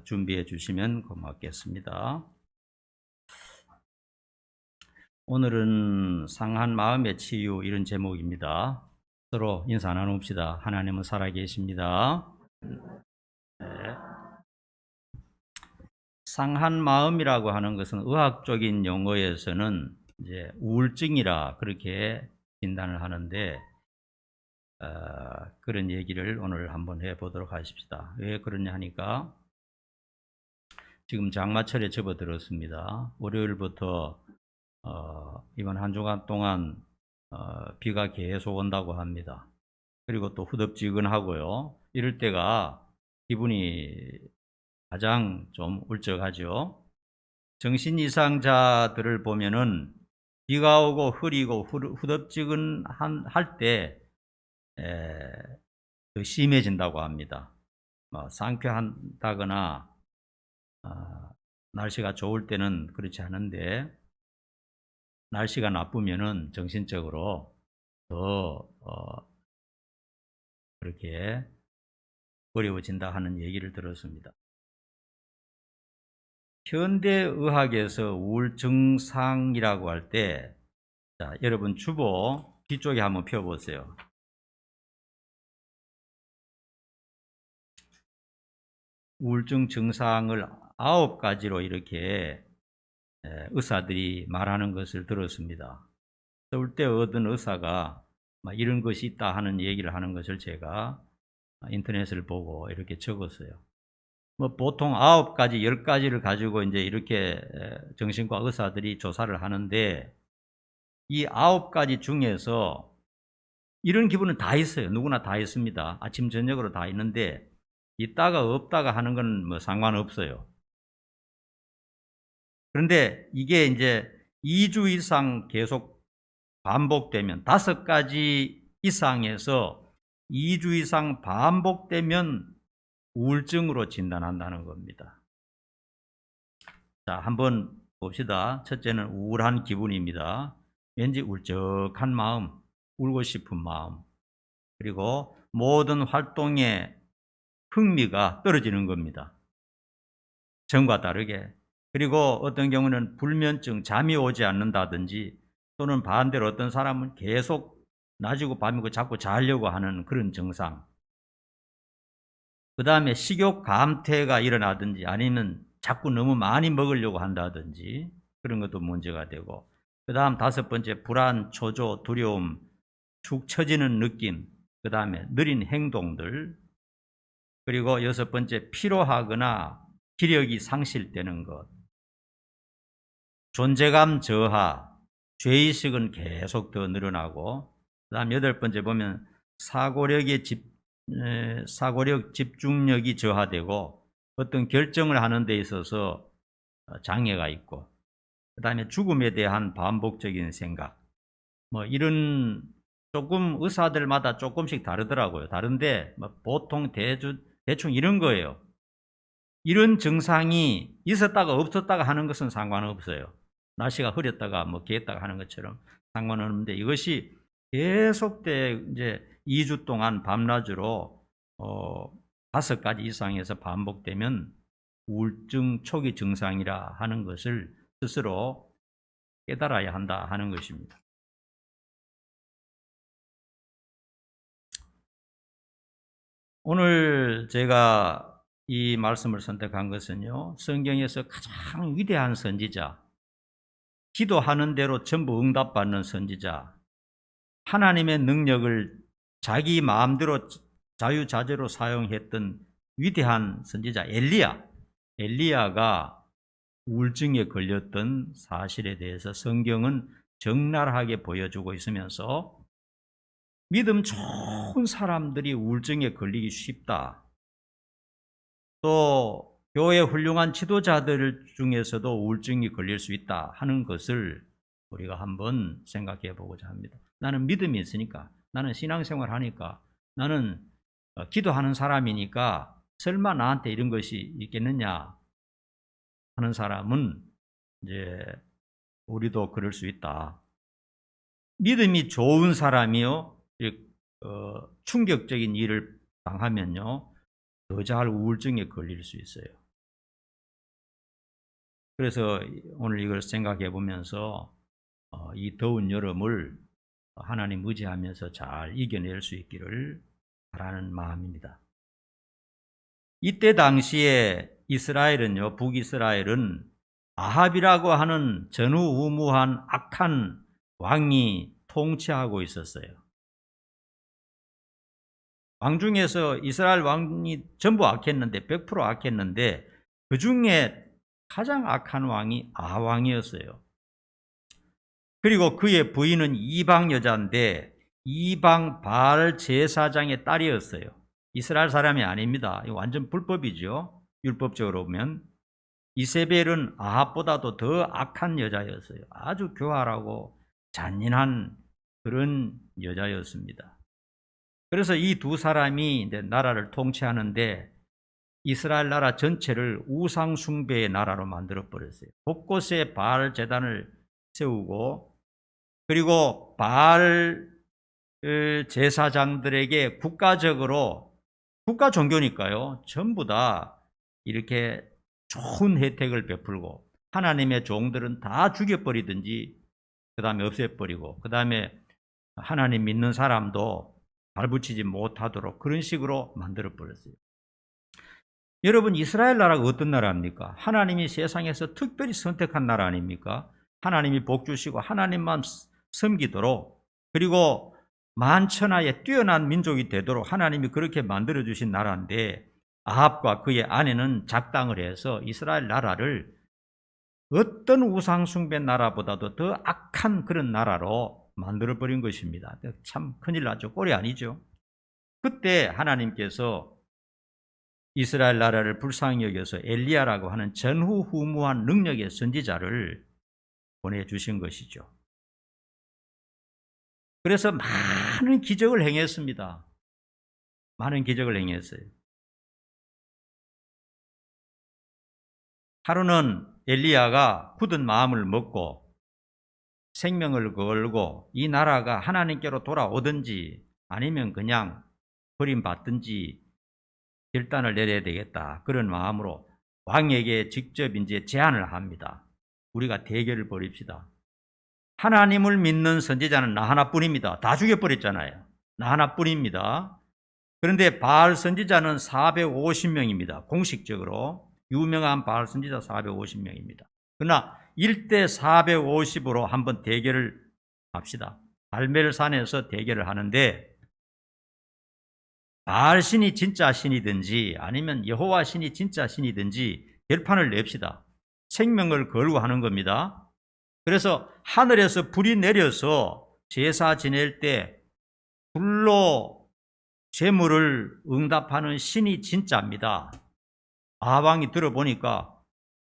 준비해 주시면 고맙겠습니다. 오늘은 상한 마음의 치유 이런 제목입니다. 서로 인사 나눕시다. 하나님은 살아계십니다. 네. 상한 마음이라고 하는 것은 의학적인 용어에서는 이제 우울증이라 그렇게 진단을 하는데 그런 얘기를 오늘 한번 해보도록 하십시다. 왜 그러냐 하니까 지금 장마철에 접어들었습니다. 월요일부터 이번 한 주간 동안 비가 계속 온다고 합니다. 그리고 또 후덥지근하고요. 이럴 때가 기분이 가장 좀 울적하죠. 정신 이상자들을 보면은 비가 오고 흐리고 후덥지근할 때 더 심해진다고 합니다. 상쾌한다거나 날씨가 좋을 때는 그렇지 않은데 날씨가 나쁘면은 정신적으로 더 그렇게 어려워진다 하는 얘기를 들었습니다. 현대의학에서 우울 증상이라고 할 때, 자, 여러분 주보 뒤쪽에 한번 펴보세요. 우울증 증상을 9가지로 이렇게 의사들이 말하는 것을 들었습니다. 서울대 어떤 의사가 이런 것이 있다 하는 얘기를 하는 것을 제가 인터넷을 보고 이렇게 적었어요. 보통 9가지, 10가지를 가지고 이제 이렇게 정신과 의사들이 조사를 하는데 이 9가지 중에서 이런 기분은 다 있어요. 누구나 다 있습니다. 아침, 저녁으로 다 있는데 있다가 없다가 하는 건 상관없어요. 그런데 이게 이제 2주 이상 계속 반복되면 5가지 이상에서 2주 이상 반복되면 우울증으로 진단한다는 겁니다. 자, 한번 봅시다. 첫째는 우울한 기분입니다. 왠지 울적한 마음, 울고 싶은 마음, 그리고 모든 활동에 흥미가 떨어지는 겁니다. 전과 다르게. 그리고 어떤 경우는 불면증, 잠이 오지 않는다든지 또는 반대로 어떤 사람은 계속 낮이고 밤이고 자꾸 자려고 하는 그런 증상. 그 다음에 식욕 감퇴가 일어나든지 아니면 자꾸 너무 많이 먹으려고 한다든지 그런 것도 문제가 되고, 그 다음 5번째 불안, 초조, 두려움, 축 처지는 느낌, 그 다음에 느린 행동들, 그리고 6번째 피로하거나 기력이 상실되는 것, 존재감 저하, 죄의식은 계속 더 늘어나고, 그 다음 8번째 보면 사고력, 집중력이 저하되고 어떤 결정을 하는 데 있어서 장애가 있고, 그 다음에 죽음에 대한 반복적인 생각, 이런 조금 의사들마다 조금씩 다르더라고요. 다른데 보통 대충 이런 거예요. 이런 증상이 있었다가 없었다가 하는 것은 상관없어요. 날씨가 흐렸다가 개었다가 하는 것처럼 상관없는데 이것이 계속돼 이제 2주 동안 밤낮으로 5가지 이상에서 반복되면 우울증 초기 증상이라 하는 것을 스스로 깨달아야 한다 하는 것입니다. 오늘 제가 이 말씀을 선택한 것은요, 성경에서 가장 위대한 선지자, 기도하는 대로 전부 응답받는 선지자, 하나님의 능력을 자기 마음대로 자유자재로 사용했던 위대한 선지자 엘리야가 우울증에 걸렸던 사실에 대해서 성경은 적나라하게 보여주고 있으면서 믿음 좋은 사람들이 우울증에 걸리기 쉽다. 또 교회 훌륭한 지도자들 중에서도 우울증이 걸릴 수 있다 하는 것을 우리가 한번 생각해 보고자 합니다. 나는 믿음이 있으니까, 나는 신앙생활 하니까, 나는 기도하는 사람이니까 설마 나한테 이런 것이 있겠느냐 하는 사람은 이제 우리도 그럴 수 있다. 믿음이 좋은 사람이요, 충격적인 일을 당하면요 더 잘 우울증에 걸릴 수 있어요. 그래서 오늘 이걸 생각해 보면서 이 더운 여름을 하나님 의지하면서 잘 이겨낼 수 있기를 바라는 마음입니다. 이때 당시에 이스라엘은요, 북이스라엘은 아합이라고 하는 전우우무한 악한 왕이 통치하고 있었어요. 왕 중에서 이스라엘 왕이 전부 악했는데 100% 악했는데 그 중에 가장 악한 왕이 아합왕이었어요. 그리고 그의 부인은 이방 여자인데 이방 바알 제사장의 딸이었어요. 이스라엘 사람이 아닙니다. 이거 완전 불법이죠. 율법적으로 보면. 이세벨은 아합보다도 더 악한 여자였어요. 아주 교활하고 잔인한 그런 여자였습니다. 그래서 이 두 사람이 이제 나라를 통치하는데 이스라엘 나라 전체를 우상 숭배의 나라로 만들어 버렸어요. 곳곳에 바알 제단을 세우고, 그리고 바알 제사장들에게 국가적으로, 국가 종교니까요, 전부 다 이렇게 좋은 혜택을 베풀고, 하나님의 종들은 다 죽여버리든지 그 다음에 없애버리고, 그 다음에 하나님 믿는 사람도 발붙이지 못하도록 그런 식으로 만들어버렸어요. 여러분, 이스라엘 나라가 어떤 나라입니까? 하나님이 세상에서 특별히 선택한 나라 아닙니까? 하나님이 복 주시고 하나님만 섬기도록, 그리고 만천하에 뛰어난 민족이 되도록 하나님이 그렇게 만들어주신 나라인데, 아합과 그의 아내는 작당을 해서 이스라엘 나라를 어떤 우상숭배 나라보다도 더 악한 그런 나라로 만들어버린 것입니다. 참 큰일 나죠. 꼴이 아니죠. 그때 하나님께서 이스라엘 나라를 불쌍히 여겨서 엘리야라고 하는 전후후무한 능력의 선지자를 보내주신 것이죠. 그래서 많은 기적을 행했습니다. 많은 기적을 행했어요. 하루는 엘리야가 굳은 마음을 먹고 생명을 걸고 이 나라가 하나님께로 돌아오든지 아니면 그냥 버림받든지 결단을 내려야 되겠다, 그런 마음으로 왕에게 직접 이제 제안을 합니다. 우리가 대결을 벌입시다. 하나님을 믿는 선지자는 나 하나뿐입니다. 다 죽여버렸잖아요. 나 하나뿐입니다. 그런데 바알 선지자는 450명입니다. 공식적으로 유명한 바알 선지자 450명입니다. 그러나 1대 450으로 한번 대결을 합시다. 갈멜산에서 대결을 하는데, 바알 신이 진짜 신이든지 아니면 여호와 신이 진짜 신이든지 결판을 냅시다. 생명을 걸고 하는 겁니다. 그래서 하늘에서 불이 내려서 제사 지낼 때 불로 재물을 응답하는 신이 진짜입니다. 아합왕이 들어보니까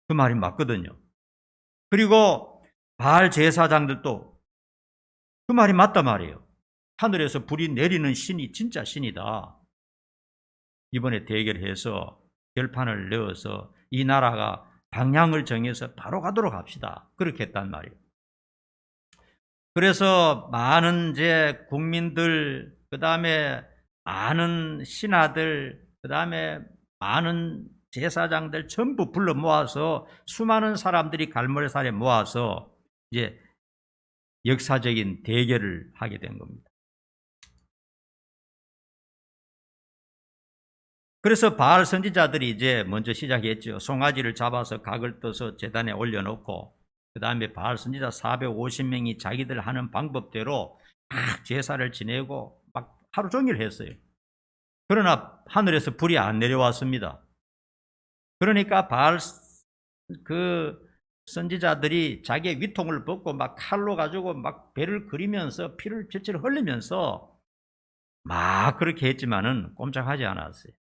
그 말이 맞거든요. 그리고 바알 제사장들도 그 말이 맞단 말이에요. 하늘에서 불이 내리는 신이 진짜 신이다. 이번에 대결해서 결판을 내어서 이 나라가 방향을 정해서 바로 가도록 합시다. 그렇게 했단 말이에요. 그래서 많은 이제 국민들, 그 다음에 많은 신하들, 그 다음에 많은 제사장들 전부 불러 모아서 수많은 사람들이 갈멜산에 모아서 이제 역사적인 대결을 하게 된 겁니다. 그래서 바알 선지자들이 이제 먼저 시작했죠. 송아지를 잡아서 각을 떠서 제단에 올려놓고, 그 다음에 바알 선지자 450명이 자기들 하는 방법대로 막 제사를 지내고 막 하루 종일 했어요. 그러나 하늘에서 불이 안 내려왔습니다. 그러니까 바알 그 선지자들이 자기의 위통을 벗고 막 칼로 가지고 막 배를 그리면서 피를 질질 흘리면서 막 그렇게 했지만은 꼼짝하지 않았어요.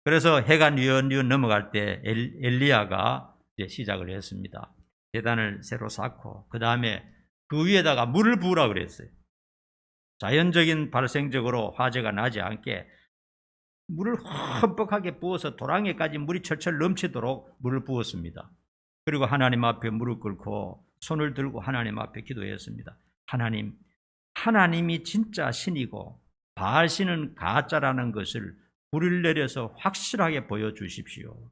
그래서 해가 뉘엿뉘엿 넘어갈 때 엘리야가 이제 시작을 했습니다. 제단을 새로 쌓고 그 다음에 그 위에다가 물을 부으라 그랬어요. 자연적인 발생적으로 화재가 나지 않게 물을 흠뻑하게 부어서 도랑에까지 물이 철철 넘치도록 물을 부었습니다. 그리고 하나님 앞에 무릎 꿇고 손을 들고 하나님 앞에 기도했습니다. 하나님, 하나님이 진짜 신이고 바알 신은 가짜라는 것을 불을 내려서 확실하게 보여주십시오.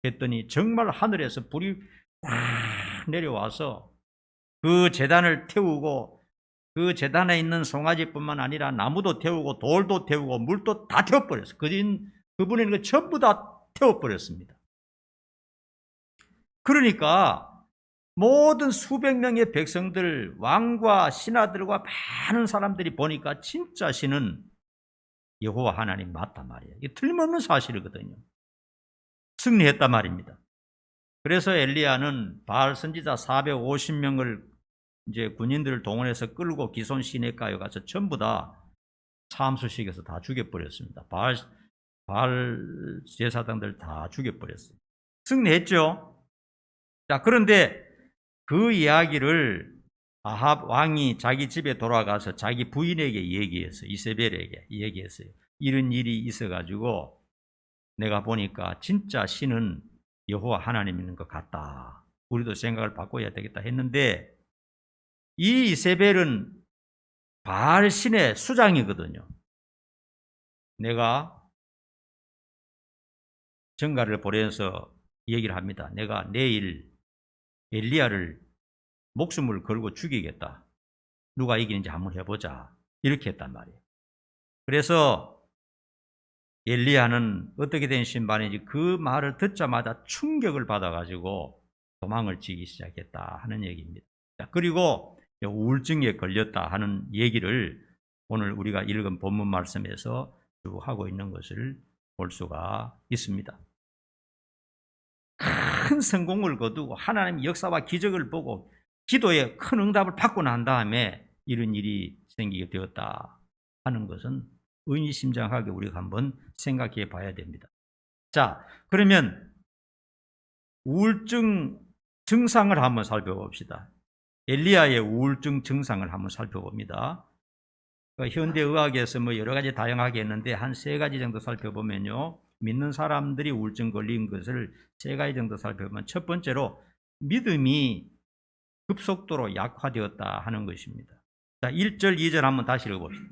했더니 정말 하늘에서 불이 확 내려와서 그 제단을 태우고 그 제단에 있는 송아지뿐만 아니라 나무도 태우고 돌도 태우고 물도 다 태워버렸어요. 그분의 그 전부 다 태워버렸습니다. 그러니까 모든 수백 명의 백성들, 왕과 신하들과 많은 사람들이 보니까 진짜 신은 여호와 하나님 맞단 말이에요. 이게 틀림없는 사실이거든요. 승리했단 말입니다. 그래서 엘리야는 바알 선지자 450명을 이제 군인들을 동원해서 끌고 기손 시내가에 가서 전부 다 참수시켜서 다 죽여버렸습니다. 바알 제사장들 다 죽여버렸어요. 승리했죠. 자, 그런데 그 이야기를 아합 왕이 자기 집에 돌아가서 자기 부인에게 얘기했어요. 이세벨에게 얘기했어요. 이런 일이 있어가지고 내가 보니까 진짜 신은 여호와 하나님인 것 같다. 우리도 생각을 바꿔야 되겠다 했는데 이 이세벨은 바알 신의 수장이거든요. 내가 전가를 보내서 얘기를 합니다. 내가 내일 엘리야를 목숨을 걸고 죽이겠다. 누가 이기는지 한번 해보자. 이렇게 했단 말이에요. 그래서 엘리야는 어떻게 된 신반인지 그 말을 듣자마자 충격을 받아가지고 도망을 치기 시작했다 하는 얘기입니다. 그리고 우울증에 걸렸다 하는 얘기를 오늘 우리가 읽은 본문 말씀에서 쭉 하고 있는 것을 볼 수가 있습니다. 큰 성공을 거두고 하나님의 역사와 기적을 보고 기도에 큰 응답을 받고 난 다음에 이런 일이 생기게 되었다 하는 것은 의미심장하게 우리가 한번 생각해 봐야 됩니다. 자, 그러면 우울증 증상을 한번 살펴봅시다. 엘리야의 우울증 증상을 한번 살펴봅니다. 현대의학에서 여러 가지 다양하게 했는데 한 3가지 정도 살펴보면요. 믿는 사람들이 우울증 걸린 것을 3가지 정도 살펴보면 첫 번째로 믿음이 급속도로 약화되었다 하는 것입니다. 자, 1절, 2절 한번 다시 읽어봅시다.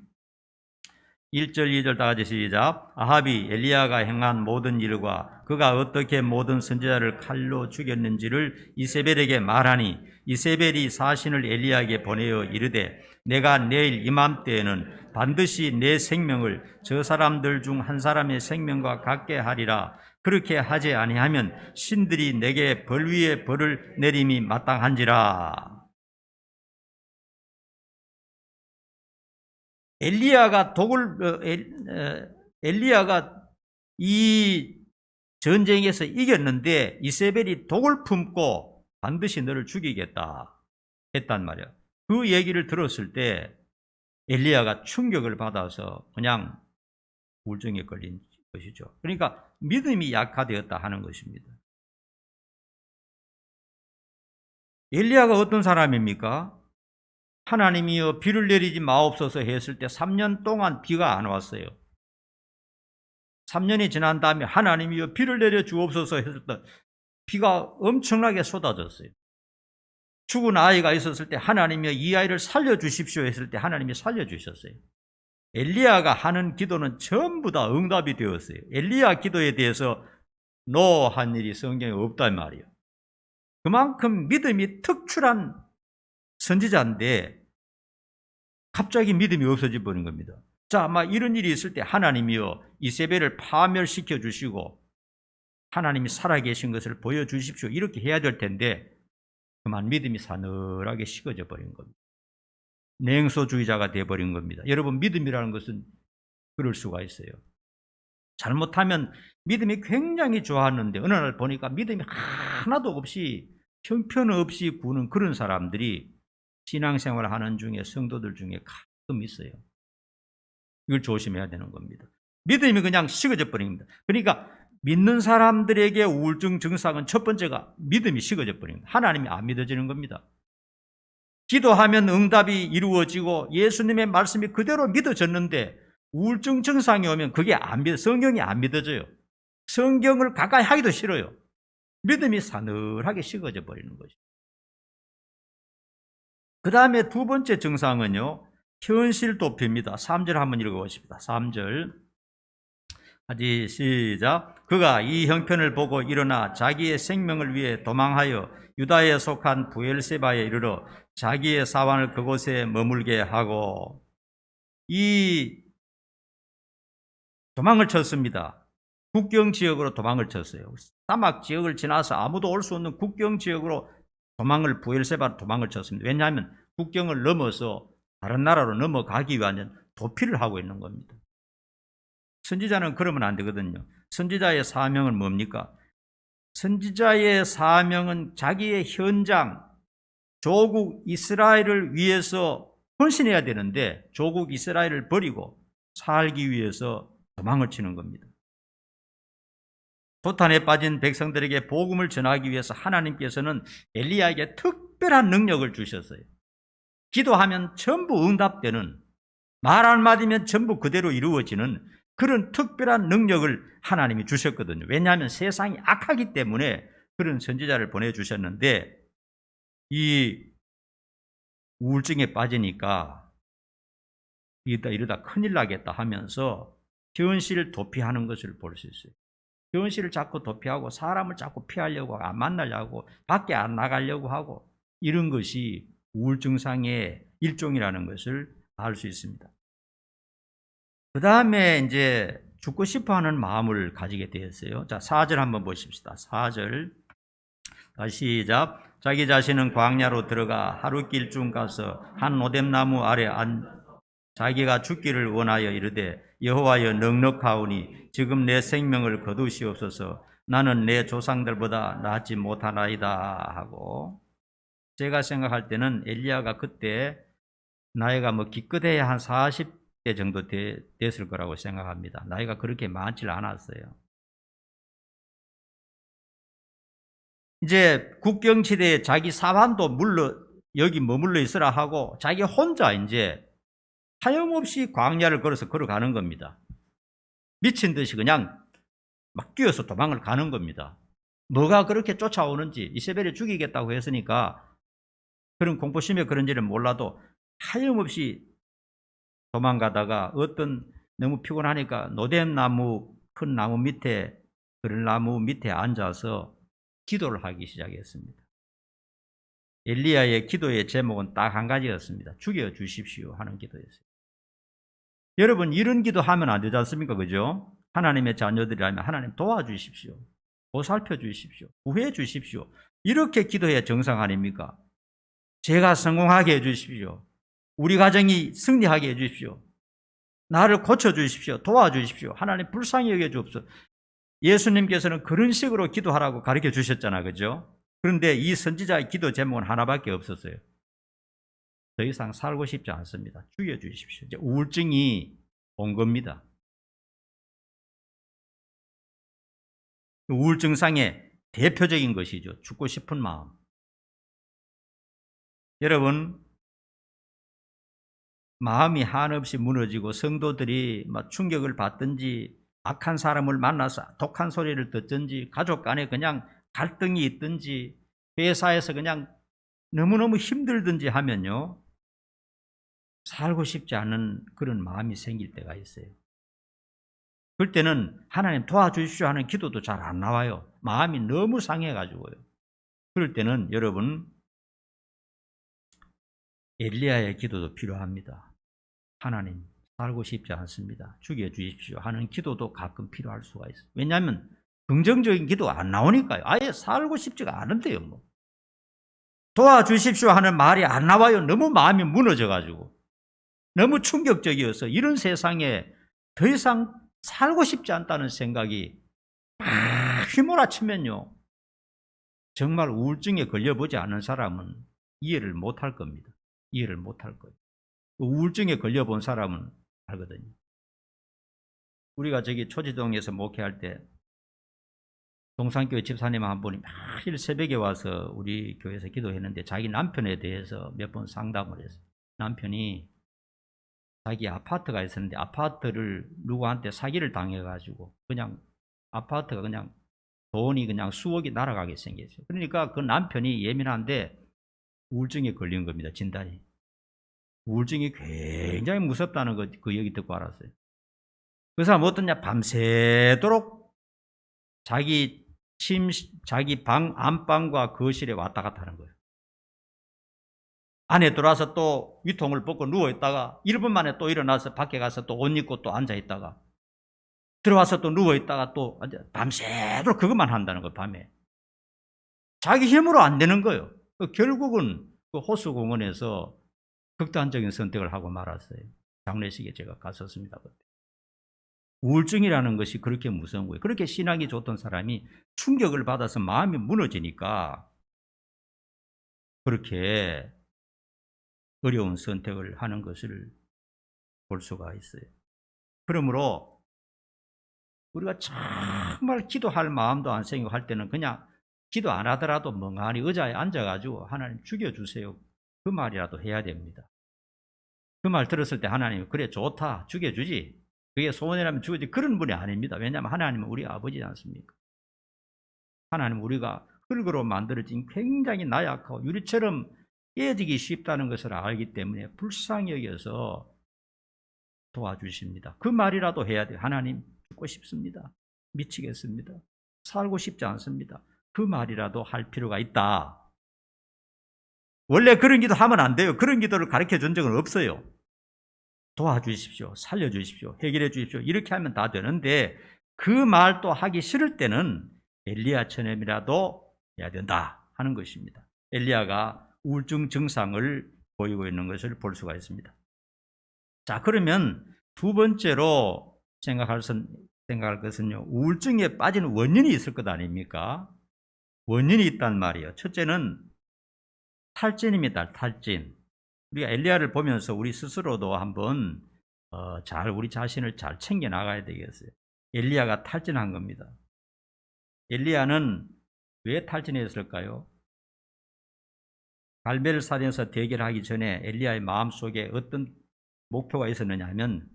1절, 2절 다 같이 시작. 아합이 엘리야가 행한 모든 일과 그가 어떻게 모든 선지자를 칼로 죽였는지를 이세벨에게 말하니 이세벨이 사신을 엘리야에게 보내어 이르되 내가 내일 이맘때에는 반드시 내 생명을 저 사람들 중 한 사람의 생명과 같게 하리라. 그렇게 하지 아니하면 신들이 내게 벌 위에 벌을 내림이 마땅한지라. 엘리야가 이 전쟁에서 이겼는데 이세벨이 독을 품고 반드시 너를 죽이겠다 했단 말이야. 그 얘기를 들었을 때 엘리야가 충격을 받아서 그냥 우울증에 걸린 것이죠. 그러니까 믿음이 약화되었다 하는 것입니다. 엘리야가 어떤 사람입니까? 하나님이여 비를 내리지 마옵소서 했을 때 3년 동안 비가 안 왔어요. 3년이 지난 다음에 하나님이여 비를 내려 주옵소서 했을 때 비가 엄청나게 쏟아졌어요. 죽은 아이가 있었을 때 하나님이여 이 아이를 살려주십시오 했을 때 하나님이 살려주셨어요. 엘리야가 하는 기도는 전부 다 응답이 되었어요. 엘리야 기도에 대해서 노한 일이 성경에 없단 말이에요. 그만큼 믿음이 특출한 선지자인데 갑자기 믿음이 없어져 버린 겁니다. 자, 막 이런 일이 있을 때 하나님이여 이세벨을 파멸시켜 주시고 하나님이 살아계신 것을 보여주십시오. 이렇게 해야 될 텐데 그만 믿음이 사늘하게 식어져 버린 겁니다. 냉소주의자가 되어버린 겁니다. 여러분, 믿음이라는 것은 그럴 수가 있어요. 잘못하면 믿음이 굉장히 좋았는데 어느 날 보니까 믿음이 하나도 없이 형편없이 구는 그런 사람들이 신앙생활을 하는 중에 성도들 중에 가끔 있어요. 이걸 조심해야 되는 겁니다. 믿음이 그냥 식어져 버립니다. 그러니까 믿는 사람들에게 우울증 증상은 첫 번째가 믿음이 식어져 버립니다. 하나님이 안 믿어지는 겁니다. 기도하면 응답이 이루어지고 예수님의 말씀이 그대로 믿어졌는데 우울증 증상이 오면 그게 성경이 안 믿어져요. 성경을 가까이 하기도 싫어요. 믿음이 사늘하게 식어져 버리는 거죠. 그 다음에 두 번째 증상은요, 현실 도피입니다. 3절 한번 읽어보십니다. 3절. 하지. 시작. 그가 이 형편을 보고 일어나 자기의 생명을 위해 도망하여 유다에 속한 부엘세바에 이르러 자기의 사환을 그곳에 머물게 하고, 이 도망을 쳤습니다. 국경 지역으로 도망을 쳤어요. 사막 지역을 지나서 아무도 올 수 없는 국경 지역으로 부엘세바로 도망을 쳤습니다. 왜냐하면 국경을 넘어서 다른 나라로 넘어가기 위한 도피를 하고 있는 겁니다. 선지자는 그러면 안 되거든요. 선지자의 사명은 뭡니까? 선지자의 사명은 자기의 현장, 조국 이스라엘을 위해서 헌신해야 되는데 조국 이스라엘을 버리고 살기 위해서 도망을 치는 겁니다. 도탄에 빠진 백성들에게 복음을 전하기 위해서 하나님께서는 엘리야에게 특별한 능력을 주셨어요. 기도하면 전부 응답되는, 말 한마디면 전부 그대로 이루어지는 그런 특별한 능력을 하나님이 주셨거든요. 왜냐하면 세상이 악하기 때문에 그런 선지자를 보내주셨는데, 이 우울증에 빠지니까 이러다 큰일 나겠다 하면서 현실 도피하는 것을 볼 수 있어요. 현실을 자꾸 도피하고 사람을 자꾸 피하려고 하고 안 만나려고 밖에 안 나가려고 하고, 이런 것이 우울증상의 일종이라는 것을 알 수 있습니다. 그 다음에 이제 죽고 싶어 하는 마음을 가지게 되었어요. 자, 4절 한번 보십시다. 4절. 시작. 자기 자신은 광야로 들어가 하룻길쯤 가서 한 오뎀나무 아래 자기가 죽기를 원하여 이르되, 여호와여 넉넉하오니 지금 내 생명을 거두시옵소서. 나는 내 조상들보다 낫지 못하나이다 하고, 제가 생각할 때는 엘리야가 그때 나이가 기껏해야 한 40대 정도 됐을 거라고 생각합니다. 나이가 그렇게 많지 않았어요. 이제 국경지대에 자기 사환도 여기 머물러 있으라 하고 자기 혼자 이제 하염없이 광야를 걸어가는 겁니다. 미친 듯이 그냥 막 뛰어서 도망을 가는 겁니다. 뭐가 그렇게 쫓아오는지, 이세벨이 죽이겠다고 했으니까 그런 공포심에 그런지는 몰라도 하염없이 도망가다가 너무 피곤하니까 노뎀나무, 큰 나무 밑에, 그런 나무 밑에 앉아서 기도를 하기 시작했습니다. 엘리야의 기도의 제목은 딱 한 가지였습니다. 죽여주십시오 하는 기도였어요. 여러분, 이런 기도하면 안 되지 않습니까? 그죠? 하나님의 자녀들이라면 하나님 도와주십시오, 보살펴 주십시오, 구해 주십시오, 이렇게 기도해야 정상 아닙니까? 제가 성공하게 해주십시오, 우리 가정이 승리하게 해주십시오, 나를 고쳐주십시오, 도와주십시오, 하나님 불쌍히 여겨주옵소서. 예수님께서는 그런 식으로 기도하라고 가르쳐 주셨잖아요. 그죠? 그런데 이 선지자의 기도 제목은 하나밖에 없었어요. 더 이상 살고 싶지 않습니다, 죽여주십시오. 이제 우울증이 온 겁니다. 우울증상의 대표적인 것이죠. 죽고 싶은 마음. 여러분, 마음이 한없이 무너지고 성도들이 충격을 받든지 악한 사람을 만나서 독한 소리를 듣든지 가족 간에 그냥 갈등이 있든지 회사에서 그냥 너무너무 힘들든지 하면요, 살고 싶지 않은 그런 마음이 생길 때가 있어요. 그럴 때는 하나님 도와주십시오 하는 기도도 잘 안 나와요. 마음이 너무 상해가지고요. 그럴 때는 여러분, 엘리야의 기도도 필요합니다. 하나님, 살고 싶지 않습니다, 죽여주십시오 하는 기도도 가끔 필요할 수가 있어요. 왜냐하면 긍정적인 기도가 안 나오니까요. 아예 살고 싶지가 않은데요. 도와주십시오 하는 말이 안 나와요. 너무 마음이 무너져가지고, 너무 충격적이어서 이런 세상에 더 이상 살고 싶지 않다는 생각이 막 휘몰아치면요, 정말 우울증에 걸려보지 않은 사람은 이해를 못할 겁니다. 이해를 못할 거예요. 우울증에 걸려본 사람은 알거든요. 우리가 초지동에서 목회할 때 동산교회 집사님 한 분이 매일 새벽에 와서 우리 교회에서 기도했는데 자기 남편에 대해서 몇 번 상담을 했어요. 남편이 자기 아파트가 있었는데 아파트를 누구한테 사기를 당해가지고 그냥 아파트가 그냥 돈이 그냥 수억이 날아가게 생겼어요. 그러니까 그 남편이 예민한데 우울증에 걸린 겁니다. 진단이. 우울증이 굉장히 무섭다는 거 그 얘기 듣고 알았어요. 그 사람 어떠냐? 밤새도록 자기 방 안방과 거실에 왔다 갔다 하는 거예요. 안에 들어와서 또 위통을 벗고 누워있다가 1분 만에 또 일어나서 밖에 가서 또 옷 입고 또 앉아있다가 들어와서 또 누워있다가 또 밤새도록 그것만 한다는 거예요. 밤에. 자기 힘으로 안 되는 거예요. 결국은 그 호수공원에서 극단적인 선택을 하고 말았어요. 장례식에 제가 갔었습니다. 그때. 우울증이라는 것이 그렇게 무서운 거예요. 그렇게 신앙이 좋던 사람이 충격을 받아서 마음이 무너지니까 그렇게 어려운 선택을 하는 것을 볼 수가 있어요. 그러므로 우리가 정말 기도할 마음도 안 생기고 할 때는 그냥 기도 안 하더라도 멍하니 의자에 앉아가지고 하나님 죽여주세요. 그 말이라도 해야 됩니다. 그 말 들었을 때 하나님 그래 좋다 죽여주지. 그게 소원이라면 죽여주지. 그런 분이 아닙니다. 왜냐하면 하나님은 우리 아버지지 않습니까? 하나님은 우리가 흙으로 만들어진 굉장히 나약하고 유리처럼 깨지기 쉽다는 것을 알기 때문에 불쌍히 여겨서 도와주십니다. 그 말이라도 해야 돼요. 하나님 죽고 싶습니다. 미치겠습니다. 살고 싶지 않습니다. 그 말이라도 할 필요가 있다. 원래 그런 기도 하면 안 돼요. 그런 기도를 가르쳐 준 적은 없어요. 도와주십시오. 살려주십시오. 해결해 주십시오. 이렇게 하면 다 되는데 그 말도 하기 싫을 때는 엘리야처럼이라도 해야 된다 하는 것입니다. 엘리야가 우울증 증상을 보이고 있는 것을 볼 수가 있습니다. 자, 그러면 두 번째로 생각할 것은요, 우울증에 빠진 원인이 있을 것 아닙니까? 원인이 있단 말이에요. 첫째는 탈진입니다. 탈진. 우리가 엘리야를 보면서 우리 스스로도 한번 우리 자신을 잘 챙겨 나가야 되겠어요. 엘리야가 탈진한 겁니다. 엘리야는 왜 탈진했을까요? 갈멜 산에서 대결하기 전에 엘리야의 마음속에 어떤 목표가 있었느냐 하면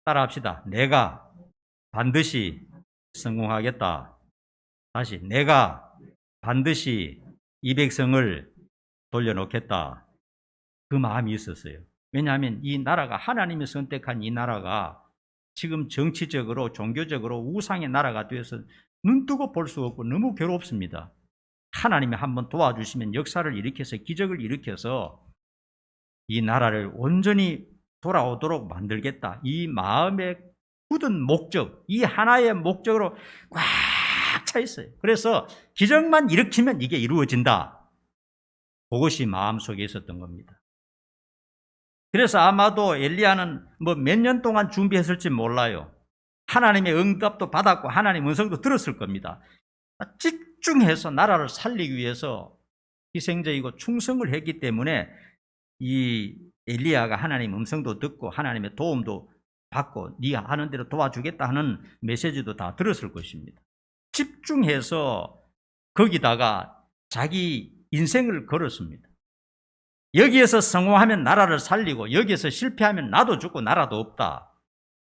따라합시다. 내가 반드시 성공하겠다. 다시 내가 반드시 이 백성을 돌려놓겠다. 그 마음이 있었어요. 왜냐하면 이 나라가 하나님이 선택한 이 나라가 지금 정치적으로 종교적으로 우상의 나라가 되어서 눈뜨고 볼 수 없고 너무 괴롭습니다. 하나님이 한번 도와주시면 역사를 일으켜서 기적을 일으켜서 이 나라를 온전히 돌아오도록 만들겠다. 이 마음에 굳은 목적, 이 하나의 목적으로 꽉 차 있어요. 그래서 기적만 일으키면 이게 이루어진다. 그것이 마음속에 있었던 겁니다. 그래서 아마도 엘리야는 몇 년 동안 준비했을지 몰라요. 하나님의 응답도 받았고 하나님의 음성도 들었을 겁니다. 집중해서 나라를 살리기 위해서 희생적이고 충성을 했기 때문에 이 엘리야가 하나님의 음성도 듣고 하나님의 도움도 받고 네가 하는 대로 도와주겠다 하는 메시지도 다 들었을 것입니다. 집중해서 거기다가 자기 인생을 걸었습니다. 여기에서 성공하면 나라를 살리고 여기에서 실패하면 나도 죽고 나라도 없다.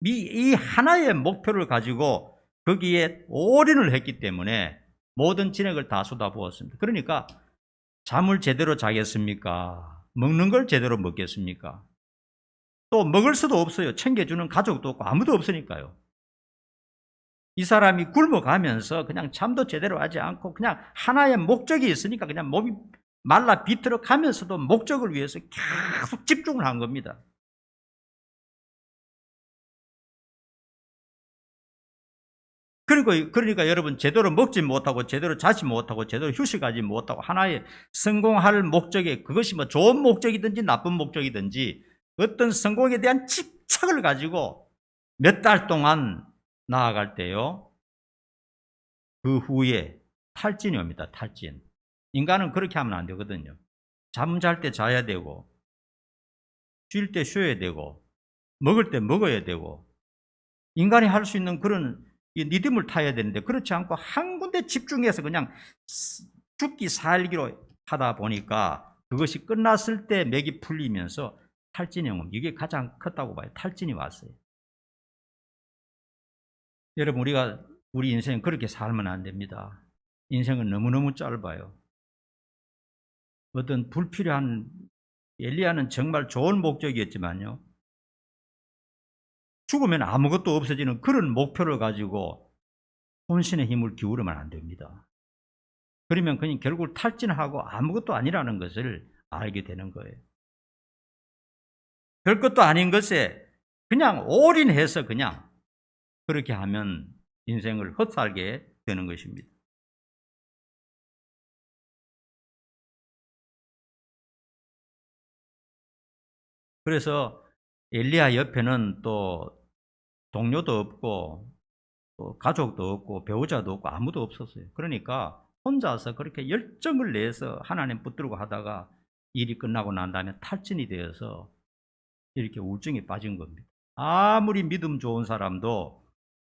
이 하나의 목표를 가지고 거기에 올인을 했기 때문에 모든 진액을 다 쏟아부었습니다. 그러니까 잠을 제대로 자겠습니까? 먹는 걸 제대로 먹겠습니까? 또 먹을 수도 없어요. 챙겨주는 가족도 없고 아무도 없으니까요. 이 사람이 굶어가면서 그냥 잠도 제대로 하지 않고 그냥 하나의 목적이 있으니까 그냥 몸이 말라 비틀어 가면서도 목적을 위해서 계속 집중을 한 겁니다. 그러니까 여러분 제대로 먹지 못하고 제대로 자지 못하고 제대로 휴식하지 못하고 하나의 성공할 목적에 그것이 좋은 목적이든지 나쁜 목적이든지 어떤 성공에 대한 집착을 가지고 몇 달 동안 나아갈 때요. 그 후에 탈진이 옵니다. 탈진. 인간은 그렇게 하면 안 되거든요. 잠잘 때 자야 되고 쉴 때 쉬어야 되고 먹을 때 먹어야 되고 인간이 할 수 있는 그런 리듬을 타야 되는데 그렇지 않고 한 군데 집중해서 그냥 죽기 살기로 하다 보니까 그것이 끝났을 때 맥이 풀리면서 탈진이 옵니다. 이게 가장 컸다고 봐요. 탈진이 왔어요. 여러분 우리 인생 그렇게 살면 안 됩니다. 인생은 너무너무 짧아요. 어떤 불필요한 엘리야는 정말 좋은 목적이었지만요. 죽으면 아무것도 없어지는 그런 목표를 가지고 혼신의 힘을 기울이면 안 됩니다. 그러면 그냥 결국 탈진하고 아무것도 아니라는 것을 알게 되는 거예요. 별것도 아닌 것에 그냥 올인해서 그냥 그렇게 하면 인생을 헛살게 되는 것입니다. 그래서 엘리야 옆에는 또 동료도 없고 또 가족도 없고 배우자도 없고 아무도 없었어요. 그러니까 혼자서 그렇게 열정을 내서 하나님 붙들고 하다가 일이 끝나고 난 다음에 탈진이 되어서 이렇게 우울증에 빠진 겁니다. 아무리 믿음 좋은 사람도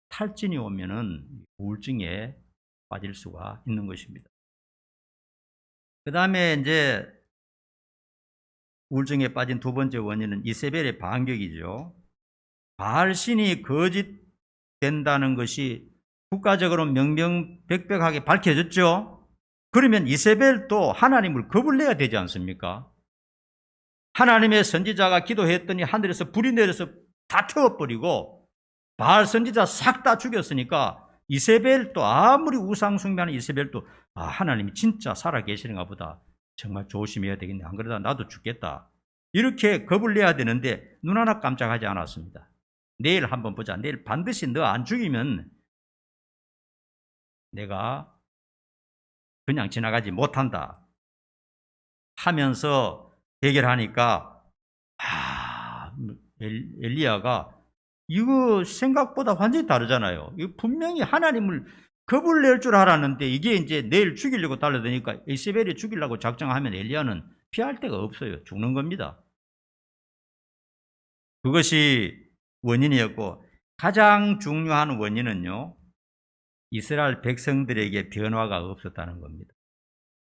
탈진이 오면은 우울증에 빠질 수가 있는 것입니다. 그 다음에 이제 우울증에 빠진 두 번째 원인은 이세벨의 반격이죠. 바알신이 거짓된다는 것이 국가적으로 명명백백하게 밝혀졌죠. 그러면 이세벨도 하나님을 겁을 내야 되지 않습니까? 하나님의 선지자가 기도했더니 하늘에서 불이 내려서 다 태워버리고 바알 선지자 싹 다 죽였으니까 이세벨도 아무리 우상 숭배하는 이세벨도 하나님이 진짜 살아계시는가 보다. 정말 조심해야 되겠네. 안 그러다 나도 죽겠다. 이렇게 겁을 내야 되는데 눈 하나 깜짝하지 않았습니다. 내일 한번 보자. 내일 반드시 너 안 죽이면 내가 그냥 지나가지 못한다 하면서 해결하니까 엘리야가 이거 생각보다 완전히 다르잖아요. 이거 분명히 하나님을 겁을 낼 줄 알았는데 이게 이제 내일 죽이려고 달려드니까 이세벨이 죽이려고 작정하면 엘리야는 피할 데가 없어요. 죽는 겁니다. 그것이 원인이었고 가장 중요한 원인은요. 이스라엘 백성들에게 변화가 없었다는 겁니다.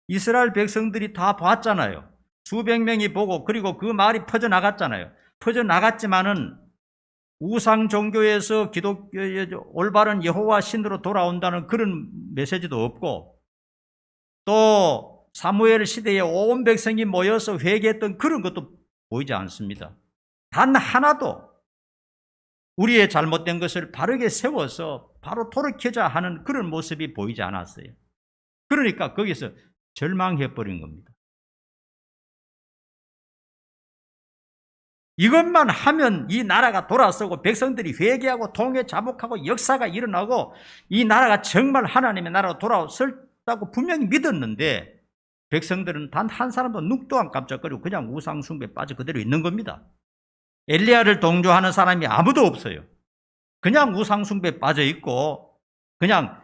이스라엘 백성들이 다 봤잖아요. 수백 명이 보고 그리고 그 말이 퍼져나갔잖아요. 퍼져나갔지만은 우상 종교에서 올바른 여호와 신으로 돌아온다는 그런 메시지도 없고 또 사무엘 시대에 온 백성이 모여서 회개했던 그런 것도 보이지 않습니다. 단 하나도 우리의 잘못된 것을 바르게 세워서 바로 돌이키자 하는 그런 모습이 보이지 않았어요. 그러니까 거기서 절망해버린 겁니다. 이것만 하면 이 나라가 돌아서고 백성들이 회개하고 통해 자복하고 역사가 일어나고 이 나라가 정말 하나님의 나라로 돌아섰다고 분명히 믿었는데 백성들은 단 한 사람도 눈도 안 깜짝거리고 그냥 우상 숭배에 빠져 그대로 있는 겁니다. 엘리야를 동조하는 사람이 아무도 없어요. 그냥 우상 숭배에 빠져 있고 그냥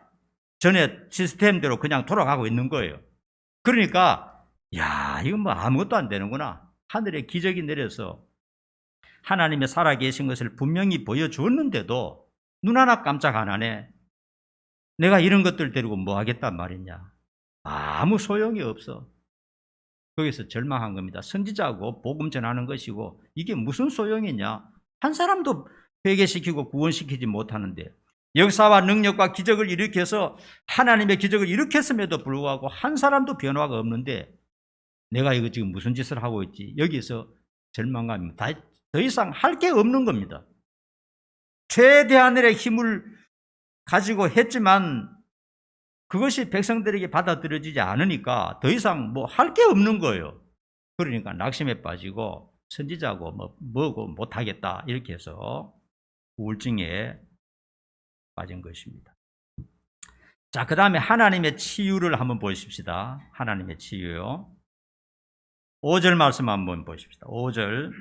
전에 시스템대로 그냥 돌아가고 있는 거예요. 그러니까 이건 뭐 아무것도 안 되는구나. 하늘에 기적이 내려서 하나님의 살아계신 것을 분명히 보여주었는데도 눈 하나 깜짝 안 하네. 내가 이런 것들 데리고 뭐 하겠단 말이냐. 아무 소용이 없어. 거기서 절망한 겁니다. 선지자고 복음 전하는 것이고 이게 무슨 소용이냐. 한 사람도 회개시키고 구원시키지 못하는데 역사와 능력과 기적을 일으켜서 하나님의 기적을 일으켰음에도 불구하고 한 사람도 변화가 없는데 내가 이거 지금 무슨 짓을 하고 있지. 여기서 절망감이 더 이상 할 게 없는 겁니다. 최대한의 힘을 가지고 했지만 그것이 백성들에게 받아들여지지 않으니까 더 이상 뭐 할 게 없는 거예요. 그러니까 낙심에 빠지고 선지자고 뭐고 못하겠다 이렇게 해서 우울증에 빠진 것입니다. 자, 그 다음에 하나님의 치유를 한번 보십시다. 하나님의 치유요. 5절 말씀 한번 보십시다. 5절.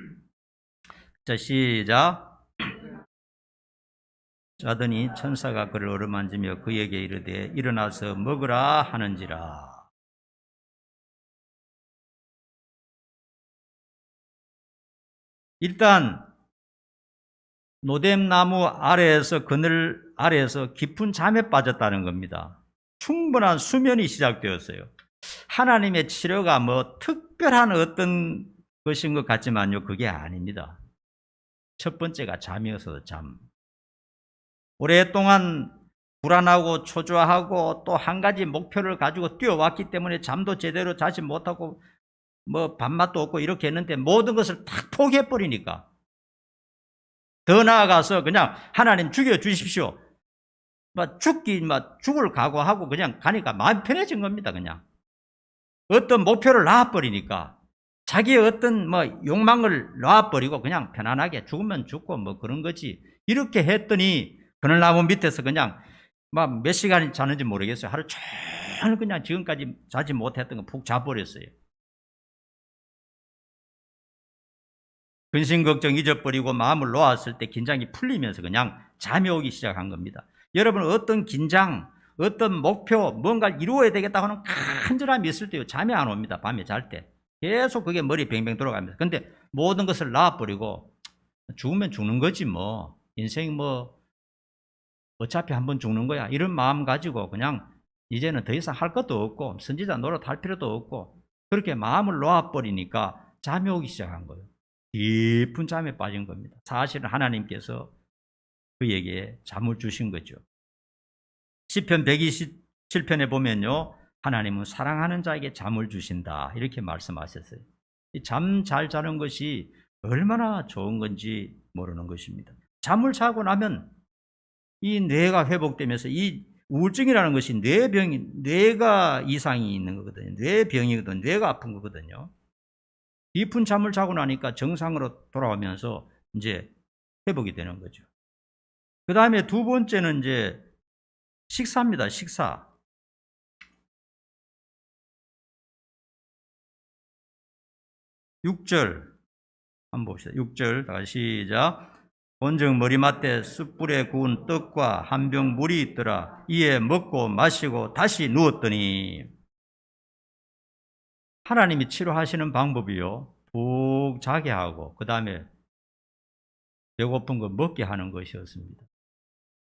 자, 시작. 자더니 천사가 그를 어루만지며 그에게 이르되 일어나서 먹으라 하는지라. 일단 노뎀나무 아래에서 그늘 아래에서 깊은 잠에 빠졌다는 겁니다. 충분한 수면이 시작되었어요. 하나님의 치료가 뭐 특별한 어떤 것인 것 같지만요, 그게 아닙니다. 첫 번째가 잠이어서 잠. 오랫동안 불안하고 초조하고 또 한 가지 목표를 가지고 뛰어왔기 때문에 잠도 제대로 자지 못하고 뭐 밥맛도 없고 이렇게 했는데 모든 것을 탁 포기해버리니까 더 나아가서 그냥 하나님 죽여 주십시오. 죽을 각오하고 그냥 가니까 마음이 편해진 겁니다. 그냥 어떤 목표를 놔버리니까 자기의 어떤 욕망을 놔버리고 그냥 편안하게 죽으면 죽고 그런 거지. 이렇게 했더니 그늘나무 밑에서 그냥 몇 시간이 자는지 모르겠어요. 하루 종일 그냥 지금까지 자지 못했던 거 푹 자버렸어요. 근심 걱정 잊어버리고 마음을 놓았을 때 긴장이 풀리면서 그냥 잠이 오기 시작한 겁니다. 여러분 어떤 긴장, 어떤 목표, 뭔가를 이루어야 되겠다 하는 간절함이 있을 때요 잠이 안 옵니다. 밤에 잘 때. 계속 그게 머리 뱅뱅 돌아가면서. 근데 모든 것을 놔버리고 죽으면 죽는 거지 뭐. 인생이 어차피 한번 죽는 거야. 이런 마음 가지고 그냥 이제는 더 이상 할 것도 없고 선지자 노릇 할 필요도 없고 그렇게 마음을 놓아버리니까 잠이 오기 시작한 거예요. 깊은 잠에 빠진 겁니다. 사실은 하나님께서 그에게 잠을 주신 거죠. 시편 127편에 보면요. 하나님은 사랑하는 자에게 잠을 주신다. 이렇게 말씀하셨어요. 잠 잘 자는 것이 얼마나 좋은 건지 모르는 것입니다. 잠을 자고 나면 이 뇌가 회복되면서 이 우울증이라는 것이 뇌가 이상이 있는 거거든요. 뇌병이거든요. 뇌가 아픈 거거든요. 깊은 잠을 자고 나니까 정상으로 돌아오면서 이제 회복이 되는 거죠. 그 다음에 두 번째는 이제 식사입니다. 식사. 6절 한번 봅시다. 6절 다시 시작. 본즉 머리맡에 숯불에 구운 떡과 한 병 물이 있더라. 이에 먹고 마시고 다시 누웠더니 하나님이 치료하시는 방법이요. 푹 자게 하고 그 다음에 배고픈 거 먹게 하는 것이었습니다.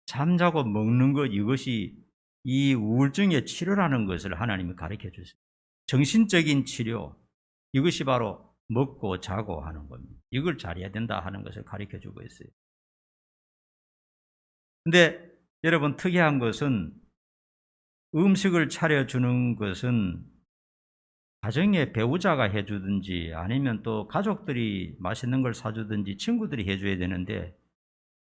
잠자고 먹는 것 이것이 이 우울증의 치료라는 것을 하나님이 가르쳐 주세요. 정신적인 치료 이것이 바로 먹고 자고 하는 겁니다. 이걸 잘해야 된다 하는 것을 가르쳐 주고 있어요. 근데 여러분 특이한 것은 음식을 차려주는 것은 가정의 배우자가 해주든지 아니면 또 가족들이 맛있는 걸 사주든지 친구들이 해줘야 되는데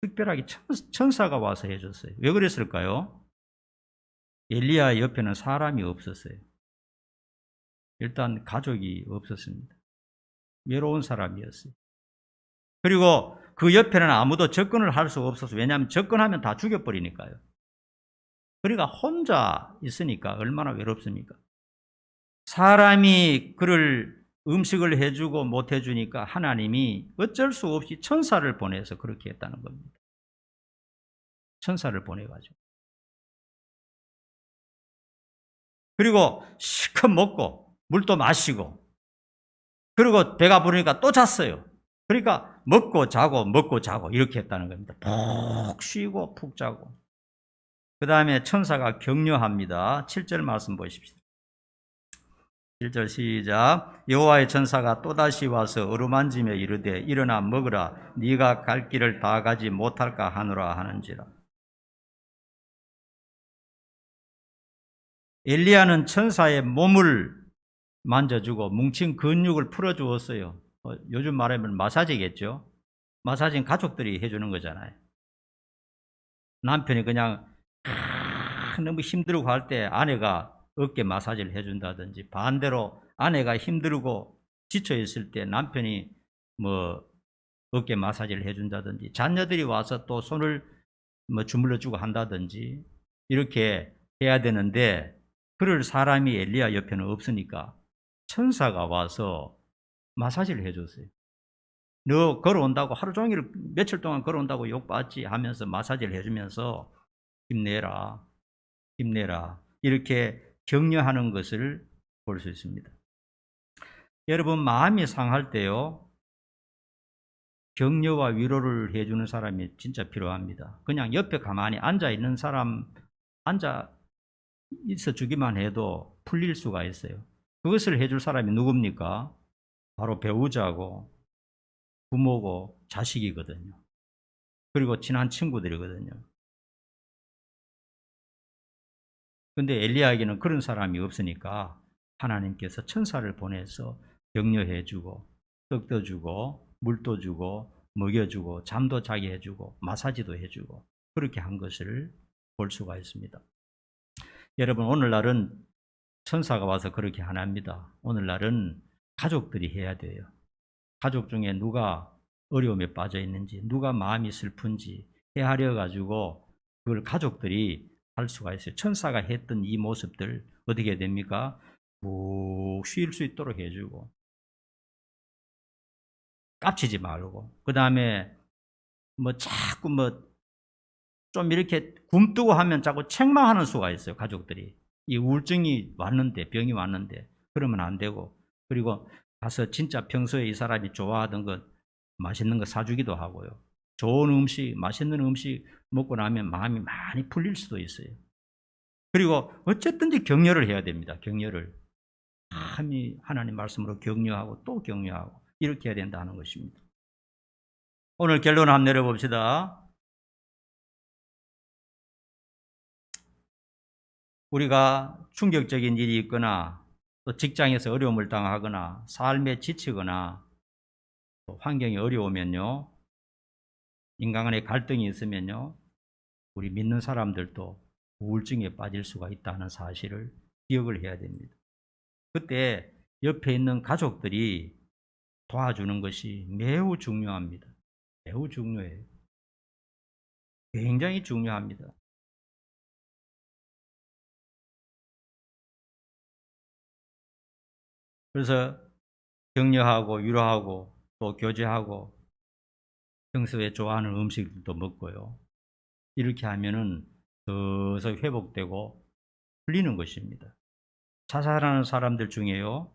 특별하게 천사가 와서 해줬어요. 왜 그랬을까요? 엘리야 옆에는 사람이 없었어요. 일단 가족이 없었습니다. 외로운 사람이었어요. 그리고 그 옆에는 아무도 접근을 할 수가 없어서 왜냐하면 접근하면 다 죽여버리니까요. 그러니까 혼자 있으니까 얼마나 외롭습니까? 사람이 그를 음식을 해주고 못 해주니까 하나님이 어쩔 수 없이 천사를 보내서 그렇게 했다는 겁니다. 천사를 보내가지고. 그리고 실컷 먹고 물도 마시고 그리고 배가 부르니까 또 잤어요. 그러니까 먹고 자고 이렇게 했다는 겁니다. 푹 쉬고 푹 자고. 그 다음에 천사가 격려합니다. 7절 말씀 보십시오. 1절 시작. 여호와의 천사가 또다시 와서 어루만지며 이르되 일어나 먹으라. 네가 갈 길을 다 가지 못할까 하노라 하는지라. 엘리야는 천사의 몸을 만져주고 뭉친 근육을 풀어주었어요. 요즘 말하면 마사지겠죠. 마사지는 가족들이 해주는 거잖아요. 남편이 그냥 너무 힘들고 할 때 아내가 어깨 마사지를 해준다든지 반대로 아내가 힘들고 지쳐있을 때 남편이 어깨 마사지를 해준다든지 자녀들이 와서 또 손을 주물러주고 한다든지 이렇게 해야 되는데 그럴 사람이 엘리야 옆에는 없으니까 천사가 와서 마사지를 해줬어요. 너 걸어온다고 하루 종일 며칠 동안 걸어온다고 욕받지 하면서 마사지를 해주면서 힘내라 이렇게 격려하는 것을 볼 수 있습니다. 여러분 마음이 상할 때요 격려와 위로를 해주는 사람이 진짜 필요합니다. 그냥 옆에 가만히 앉아있는 사람 앉아 있어 주기만 해도 풀릴 수가 있어요. 그것을 해줄 사람이 누굽니까? 바로 배우자고 부모고 자식이거든요. 그리고 친한 친구들이거든요. 근데 엘리야에게는 그런 사람이 없으니까 하나님께서 천사를 보내서 격려해 주고 떡도 주고 물도 주고 먹여주고 잠도 자게 해주고 마사지도 해주고 그렇게 한 것을 볼 수가 있습니다. 여러분, 오늘날은 천사가 와서 그렇게 안 합니다. 오늘날은 가족들이 해야 돼요. 가족 중에 누가 어려움에 빠져 있는지, 누가 마음이 슬픈지 헤아려 가지고 그걸 가족들이 할 수가 있어요. 천사가 했던 이 모습들 어떻게 됩니까? 푹 쉴 수 있도록 해주고 깝치지 말고, 그 다음에 뭐 자꾸 뭐 좀 이렇게 굼뜨고 하면 자꾸 책망하는 수가 있어요. 가족들이 이 우울증이 왔는데, 병이 왔는데 그러면 안 되고, 그리고 가서 진짜 평소에 이 사람이 좋아하던 것, 맛있는 거 사주기도 하고요. 좋은 음식, 맛있는 음식 먹고 나면 마음이 많이 풀릴 수도 있어요. 그리고 어쨌든지 격려를 해야 됩니다. 격려를 하나님 말씀으로 격려하고 또 격려하고 이렇게 해야 된다는 것입니다. 오늘 결론 한번 내려봅시다. 우리가 충격적인 일이 있거나 또 직장에서 어려움을 당하거나 삶에 지치거나 또 환경이 어려우면요, 인간 간의 갈등이 있으면요, 우리 믿는 사람들도 우울증에 빠질 수가 있다는 사실을 기억을 해야 됩니다. 그때 옆에 있는 가족들이 도와주는 것이 매우 중요합니다. 매우 중요해요. 굉장히 중요합니다. 그래서 격려하고 위로하고 또 교제하고 평소에 좋아하는 음식도 먹고요. 이렇게 하면은 서서 회복되고 풀리는 것입니다. 자살하는 사람들 중에요,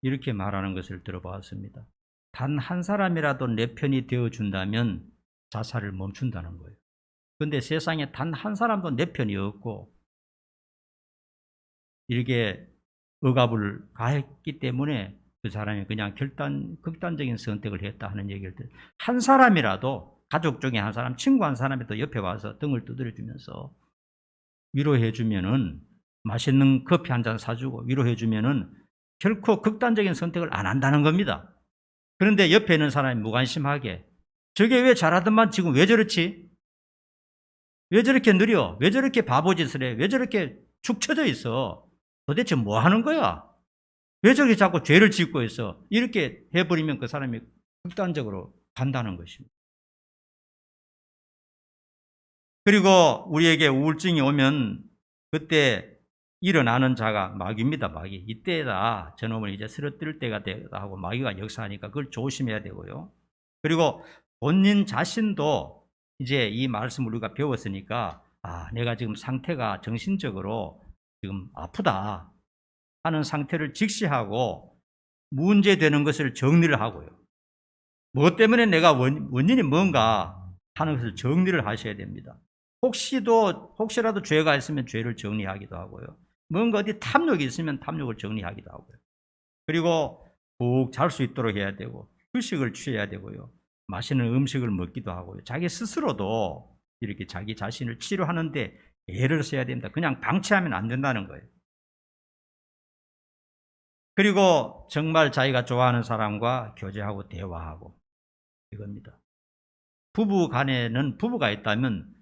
이렇게 말하는 것을 들어봤습니다. 단 한 사람이라도 내 편이 되어준다면 자살을 멈춘다는 거예요. 그런데 세상에 단 한 사람도 내 편이 없고 이렇게 억압을 가했기 때문에 그 사람이 그냥 극단적인 선택을 했다 하는 얘기를 한 사람이라도, 가족 중에 한 사람, 친구 한 사람이라도 옆에 와서 등을 두드려 주면서 위로해 주면은, 맛있는 커피 한 잔 사주고 위로해 주면은 결코 극단적인 선택을 안 한다는 겁니다. 그런데 옆에 있는 사람이 무관심하게 저게 왜 잘하더만 지금 왜 저렇지? 왜 저렇게 느려? 왜 저렇게 바보짓을 해? 왜 저렇게 축 처져 있어? 도대체 뭐 하는 거야? 왜 저렇게 자꾸 죄를 짓고 있어? 이렇게 해버리면 그 사람이 극단적으로 간다는 것입니다. 그리고 우리에게 우울증이 오면 그때 일어나는 자가 마귀입니다. 마귀. 이때다 저놈을 이제 쓰러뜨릴 때가 되다 하고 마귀가 역사하니까 그걸 조심해야 되고요. 그리고 본인 자신도 이제 이 말씀을 우리가 배웠으니까, 내가 지금 상태가 정신적으로 지금 아프다 하는 상태를 직시하고 문제되는 것을 정리를 하고요. 무엇 때문에 내가 원인이 뭔가 하는 것을 정리를 하셔야 됩니다. 혹시라도 죄가 있으면 죄를 정리하기도 하고요. 뭔가 어디 탐욕이 있으면 탐욕을 정리하기도 하고요. 그리고 푹 잘 수 있도록 해야 되고, 휴식을 취해야 되고요. 맛있는 음식을 먹기도 하고요. 자기 스스로도 이렇게 자기 자신을 치료하는데 애를 써야 됩니다. 그냥 방치하면 안 된다는 거예요. 그리고 정말 자기가 좋아하는 사람과 교제하고 대화하고, 이겁니다. 부부 간에는, 부부가 있다면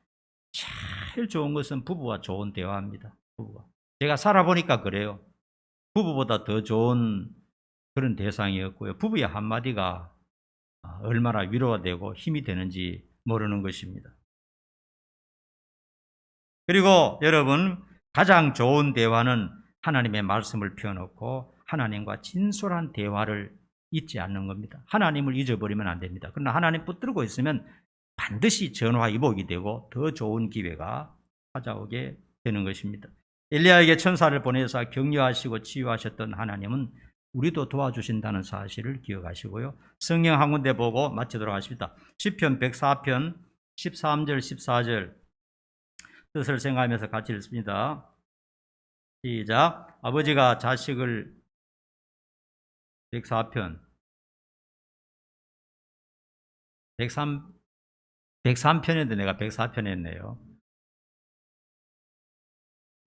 제일 좋은 것은 부부와 좋은 대화입니다. 부부가. 제가 살아보니까 그래요. 부부보다 더 좋은 그런 대상이었고요. 부부의 한마디가 얼마나 위로가 되고 힘이 되는지 모르는 것입니다. 그리고 여러분, 가장 좋은 대화는 하나님의 말씀을 펴놓고 하나님과 진솔한 대화를 잊지 않는 겁니다. 하나님을 잊어버리면 안 됩니다. 그러나 하나님 붙들고 있으면 반드시 전화위복이 되고 더 좋은 기회가 찾아오게 되는 것입니다. 엘리야에게 천사를 보내서 격려하시고 치유하셨던 하나님은 우리도 도와주신다는 사실을 기억하시고요. 성경 한 군데 보고 마치도록 하십니다. 시편 104편 13절 14절 뜻을 생각하면서 같이 읽습니다. 시작. 아버지가 자식을 104편 103편인데 내가 104편 했네요.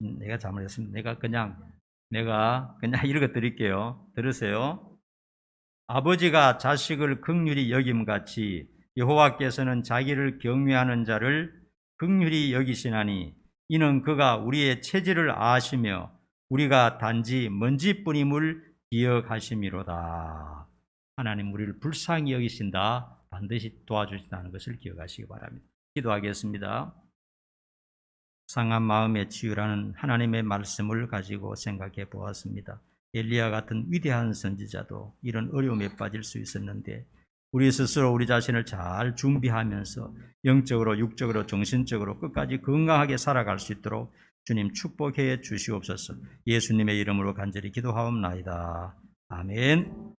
내가 잘못했습니다. 내가 그냥 읽어 드릴게요. 들으세요. 아버지가 자식을 긍휼히 여김같이 여호와께서는 자기를 경외하는 자를 긍휼히 여기시나니 이는 그가 우리의 체질을 아시며 우리가 단지 먼지뿐임을 기억하심이로다. 하나님 우리를 불쌍히 여기신다. 반드시 도와주신다는 것을 기억하시기 바랍니다. 기도하겠습니다. 상한 마음의 치유라는 하나님의 말씀을 가지고 생각해 보았습니다. 엘리야 같은 위대한 선지자도 이런 어려움에 빠질 수 있었는데 우리 스스로 우리 자신을 잘 준비하면서 영적으로 육적으로 정신적으로 끝까지 건강하게 살아갈 수 있도록 주님 축복해 주시옵소서. 예수님의 이름으로 간절히 기도하옵나이다. 아멘.